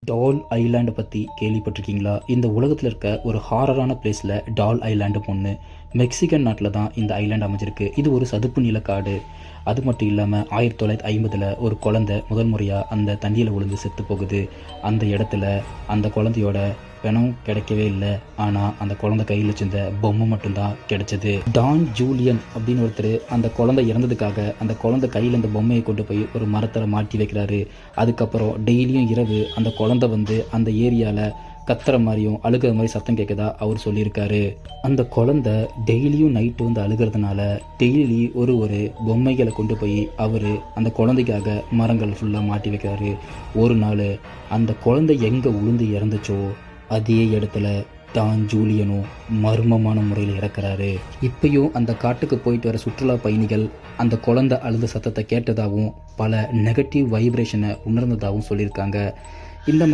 டால் ஐலாண்டை பற்றி கேள்விப்பட்டிருக்கீங்களா? இந்த உலகத்தில் இருக்க ஒரு ஹாரரான பிளேஸில் டால் ஐலாண்டு ஒன்று. மெக்சிகன் நாட்டில் தான் இந்த ஐலாண்டு அமைஞ்சிருக்கு. இது ஒரு சதுப்பு நிலக்காடு. அது மட்டும் இல்லாமல் 1950 ஒரு குழந்தை முதல் முறையாக அந்த தண்ணியில் விழுந்து செத்து போகுது. அந்த இடத்துல அந்த குழந்தையோட பிணம் கிடைக்கவே இல்லை. ஆனால் அந்த குழந்தை கையில் வச்சிருந்த பொம்மை மட்டும்தான் கிடைச்சது. டான் ஜூலியன் அப்படின்னு ஒருத்தர் அந்த குழந்தை இறந்ததுக்காக அந்த குழந்தை கையில் அந்த பொம்மையை கொண்டு போய் ஒரு மரத்தில் மாட்டி வைக்கிறாரு. அதுக்கப்புறம் டெய்லியும் இரவு அந்த குழந்தை அந்த ஏரியாவில் கத்துற மாதிரியும் அழுகிற மாதிரி சத்தம் கேட்குதா அவர் சொல்லியிருக்காரு. அந்த குழந்தை டெய்லியும் நைட்டு அழுகிறதுனால டெய்லி ஒரு பொம்மைகளை கொண்டு போய் அவர் அந்த குழந்தைக்காக மரங்கள் ஃபுல்லாக மாட்டி வைக்கிறாரு. ஒரு நாள் அந்த குழந்தை எங்கே உளுந்து இறந்துச்சோ அதே இடத்துல டான் ஜூலியனும் மர்மமான முறையில் இறக்குறாரு. இப்பயும் அந்த காட்டுக்கு போயிட்டு வர சுற்றுலா பயணிகள் அந்த குழந்தை அழுத சத்தத்தை கேட்டதாகவும் பல நெகட்டிவ் வைப்ரேஷனை உணர்ந்ததாகவும் சொல்லியிருக்காங்க. இந்த